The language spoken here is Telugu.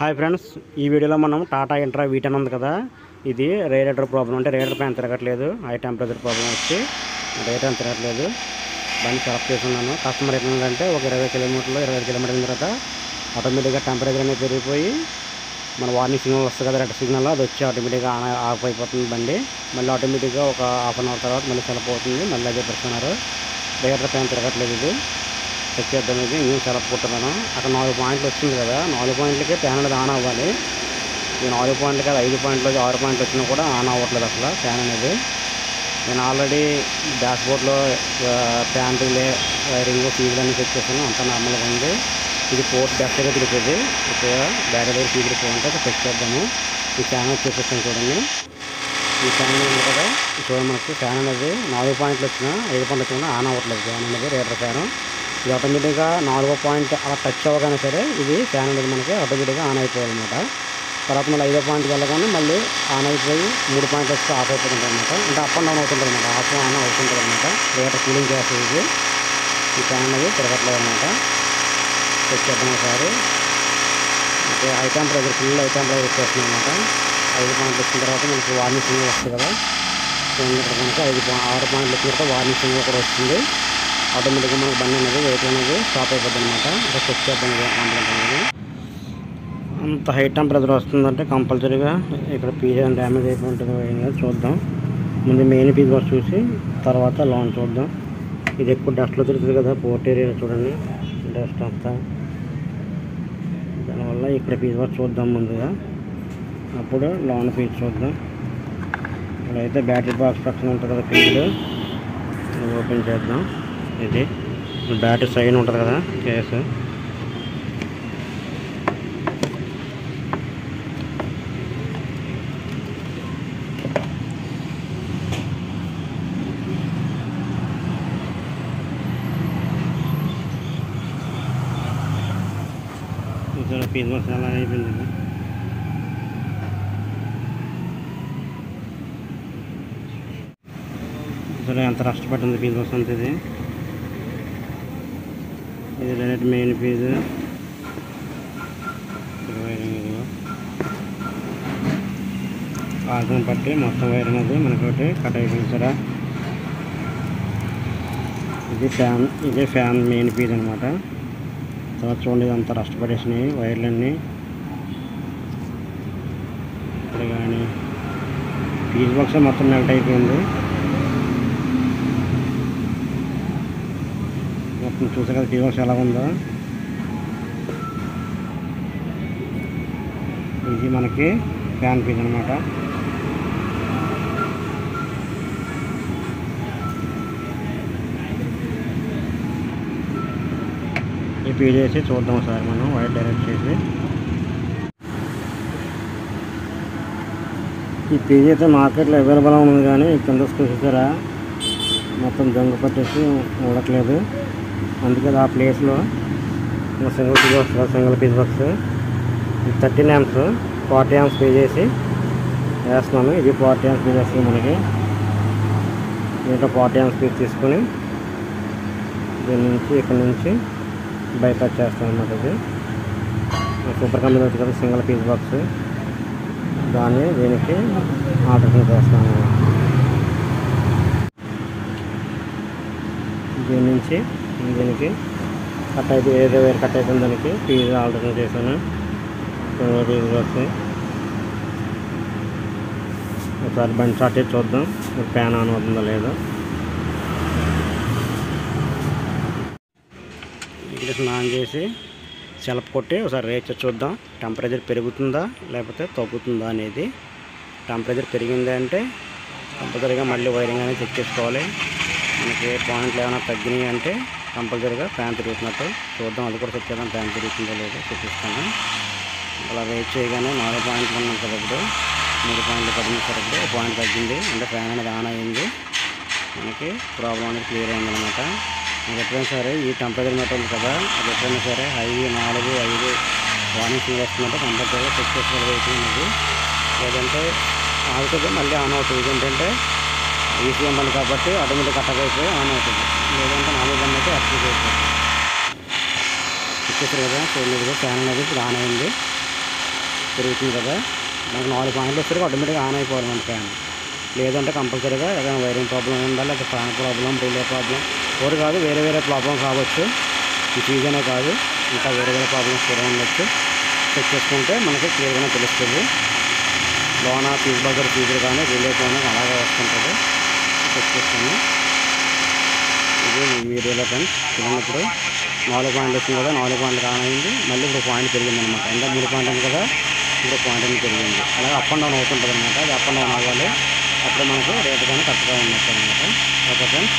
హాయ్ ఫ్రెండ్స్, ఈ వీడియోలో మనం టాటా ఇంట్రా V10 ఉంది కదా, ఇది రేడియేటర్ ప్రాబ్లం. అంటే రేడియేటర్ ఫ్యాన్ తిరగట్లేదు, హై టెంపరేచర్ ప్రాబ్లం వచ్చి రేడియేటర్ తిరగట్లేదు. దాన్ని సెలెక్ట్ చేసుకున్నాను. కస్టమర్ ఏంటంటే ఒక 20 కిలోమీటర్లు 25 కిలోమీటర్ల తర్వాత ఆటోమేటిక్గా టెంపరేచర్ అనేది పెరిగిపోయి మన వార్నింగ్ సిగ్నల్ వస్తుంది కదా, రెడ్ సిగ్నల్, అది వచ్చి ఆటోమేటిక్గా ఆఫ్ అయిపోతుంది బండి. మళ్ళీ ఆటోమేటిక్గా ఒక హాఫ్ అన్ అవర్ తర్వాత మళ్ళీ సెలప్ అవుతుంది. మళ్ళీ అదే పెడుతున్నారు. రేడియేటర్ ఫ్యాన్ తిరగట్లేదు. ఇది చెక్ చేద్దాం. ఇది ఇంజిన్ సెలప్ కొట్టున్నాను. అక్కడ 4 పాయింట్లు వచ్చింది కదా, 4 పాయింట్లకే ఫ్యాన్ అనేది ఆన్ అవ్వాలి. ఈ 4 పాయింట్లు కదా, 5 పాయింట్లు 6 పాయింట్లు వచ్చినా కూడా ఆన్ అవ్వట్లేదు అసలు ఫ్యాన్ అనేది. నేను ఆల్రెడీ డాష్ బోర్డ్లో ఫ్యాన్ రిలే వైరింగ్ ఫీజులు అన్నీ చెక్ చేసాను, అంతా నార్మల్గా ఉంది. ఇది పోర్ట్ డెస్ట్గా తిరుగుతుంది. ఇక్కడ బ్యాటరీ దగ్గర ఫీజులు పోతుంటే చెక్ చేద్దాము. ఈ ఫ్యాన్ చూపిస్తాను చూడండి. ఈ ఫ్యాన్ ఉంది కదా, చూడండి, మనకి ఫ్యాన్ అనేది 4 పాయింట్లు వచ్చినా 5 పాయింట్లు వచ్చినా ఆన్ అవ్వట్లేదు. ఫ్యాన్ అనేది రేడియేటర్ ఫ్యాను. ఇది ఆటోమేటిక్గా 4వ పాయింట్ అలా టచ్ అవ్వగానే సరే ఇది ఫ్యాన్ అనేది మనకి ఆటోమేటిక్గా ఆన్ అయిపోవాలన్నమాట. తర్వాత మళ్ళీ 5వ పాయింట్కి వెళ్ళగానే మళ్ళీ ఆన్ అయిపోయి 3 పాయింట్లు వస్తే ఆఫ్ అయిపోతుంది అనమాట. అంటే అప్ అండ్ డౌన్ అవుతుంటుంది అనమాట, ఆఫ్ ఆన్ అవుతుంటుంది అనమాట. రేడియేటర్ కూలింగ్ చేస్తుంది. ఇది ఈ ఫ్యాన్ అనేది తిరగట్లేదు అనమాట. చెక్ చేద్దాం ఒకసారి. Okay, high temperature full high temperature వచ్చేస్తుంది అనమాట. 5 పాయింట్లు వచ్చిన తర్వాత మనకి వార్నింగ్ సిగ్నల్ వస్తుంది కదా, ఇక్కడ కనుక 6 పాయింట్లు వచ్చిన తర్వాత వార్నింగ్ సిగ్నల్ కూడా వస్తుంది. ఆటోమేటిక్గా మనకు బండి అనేది వెహికల్ అనేది స్టాప్ అయిపోద్ది అనమాట. ఇంకా చెక్ చేద్దాం కంప్లైంట్ అనేది. అంత హై టెంపరేచర్ వస్తుందంటే కంపల్సరీగా ఇక్కడ పీజీ డ్యామేజ్ అయిపోతుంది. చూద్దాం. ముందు మెయిన్ పీజ్ బాక్స్ చూసి తర్వాత లోన్ చూద్దాం. ఇది ఎక్కువ డస్ట్లో తిరుగుతుంది కదా, పోర్ట్ ఏరియా చూడండి, డస్ట్ అంతా. దానివల్ల ఇక్కడ పీజ్ బాక్స్ చూద్దాం ముందుగా, అప్పుడు లోన్ పీజ్ చూద్దాం. ఇక్కడైతే బ్యాటరీ బాక్స్ పక్కన ఉంటుంది కదా పీజులు, ఓపెన్ చేద్దాం. ఇది బ్యాటరీ సైన్ ఉంటుంది కదా కేసు, పీజ్ బాక్స్ అలా అయిపోయింది. సరే, ఎంత కష్టపడుతుంది పీజ్ బాక్స్ అంత. ఇది డైరెక్ట్ మెయిన్ పీజ్ ఆసం పట్టి మొత్తం వైర్ అనేది మనకి కట్ అయిపోయింది సరే. ఇది ఫ్యాన్ మెయిన్ పీజ్ అనమాట. తర్వాత చూడండి, ఇదంతా రస్ట్ పడేసినాయి వైర్లన్నీ. ఇక్కడ కానీ పీజ్ బాక్స్ మొత్తం మెల్ట్ అయిపోయింది. మొత్తం చూసా కదా పీజ్ బాక్స్ ఎలా ఉందో. ఇది మనకి ఫ్యాన్ పీజ్ అనమాట. ఈ పీజ్ వేసి చూద్దాం సార్ మనం వైర్ డైరెక్ట్ చేసి. ఈ పీజ్ అయితే మార్కెట్లో అవైలబుల్ ఉంది, కానీ కింద చూసారా మొత్తం జంగు పట్టేసి ఉండట్లేదు. అందుకే ఆ ప్లేస్లో single fuse box, single fuse box 13 amps 40 amps పే చేసి వేస్తున్నాను. ఇది 40 amps పే చేస్తుంది మనకి. దీంట్లో 40 amps పీస్ తీసుకొని దీని నుంచి ఇక్కడ నుంచి బైపాస్ చేస్తాను అన్నమాట. ఇది సూపర్ కంపెనీ వచ్చి కదా సింగిల్ పీజ్ బాక్స్, దాన్ని దీనికి ఆల్టరేషన్ చేస్తాను. దీని నుంచి దీనికి కట్ అయితే ఏదో వేరు కట్ అయిపోయింది, దానికి పీజ్ ఆల్టరేషన్ చేశాను. పీజ్ బాక్స్ ఒకసారి బండి స్టార్ట్ చేసి చూద్దాం ఫ్యాన్ ఆన్ అవుతుందో లేదో. ఇంగ్లీషన్ ఆన్ చేసి సెలప్ కొట్టి ఒకసారి రేట్ చూద్దాం. టెంపరేచర్ పెరుగుతుందా లేకపోతే తగ్గుతుందా అనేది. టెంపరేచర్ పెరిగింది అంటే కంపల్సరీగా మళ్ళీ వైరింగ్ అనేది చెక్ చేసుకోవాలి. మనకి పాయింట్లు ఏమైనా తగ్గినాయి అంటే కంపల్సరీగా ఫ్యాన్ తిరుగుతున్నట్టు చూద్దాం. అది కూడా చెక్ చేద్దాం, ఫ్యాన్ తిరుగుతుందో లేదో చూపిస్తాను. అలా వెయిట్ చేయగానే 4 పాయింట్లు ఉన్నాం కదా, ఇప్పుడు 3 పాయింట్లు తగ్గించేటప్పుడు 1 పాయింట్ తగ్గింది. అంటే ఫ్యాన్ అనేది ఆన్ అయ్యింది. మనకి ప్రాబ్లం అనేది క్లియర్ అయింది అనమాట. మీకు ఎప్పుడైనా సరే ఈ టెంపరేచర్ మీటర్ ఉంది కదా, అది ఎప్పుడైనా సరే హై 4, 5 వార్నింగ్ సిగ్నల్ వస్తుందంటే కంపల్సరీగా చెక్ చేసుకోవాలి వెయిటింగ్ అనేది. లేదంటే ఆగుతుంది మళ్ళీ ఆన్ అవుతుంది. ఏంటంటే ఈసీఎం బండి కాబట్టి ఆటోమేటిక్ కట్ అయిపోయి ఆన్ అవుతుంది. లేదంటే మామూలు బండి అయితే యాక్టివ్ అయిపోతుంది. ఇచ్చేసారు కదా, చూడలేదు. ఫ్యాన్ అనేది ఇప్పుడు ఆన్ అయింది. పెరుగుతుంది కదా, మనకు 4 పాయింట్లు వచ్చేసరికి ఆటోమేటిక్గా ఆన్ అయిపోవాలి మన ఫ్యాన్. లేదంటే కంపల్సరీగా ఏదైనా వైరింగ్ ప్రాబ్లం ఉండాలి, లేకపోతే ఫ్యాన్ ప్రాబ్లం, రిలే ప్రాబ్లం ఒకటి కాదు, వేరే వేరే ప్రాబ్లం కావచ్చు. ఈ ఫీజ్ అనే కాదు, ఇంకా వేరే వేరే ప్రాబ్లమ్స్ కూడా ఉండొచ్చు. చెక్ చేసుకుంటే మనకి క్లియర్గానే తెలుస్తుంది. లోన ఫీజ్ బజర్ ఫీజులు కానీ రిలే కానీ అలాగే వస్తుంటుంది. చెక్ చేసుకుని ఇది వీడియోలో ఫ్రెండ్స్. చూడండి, 4 పాయింట్లు వచ్చింది కదా, 4 పాయింట్లు ఆన్ అయింది. మళ్ళీ ఇప్పుడు పాయింట్ పెరిగింది అనమాట. ఇంకా 3 పాయింట్ ఉంది కదా, ఇప్పుడు పాయింట్ అనేది పెరిగింది. అలాగే అప్ అండ్ డౌన్ అవుతుంటుంది అనమాట. అది అప్ అండ్ డౌన్ అవ్వాలి, అప్పుడు మనకు రేటు కానీ కరెక్ట్గా ఉన్నట్టు అనమాట. Okay friends.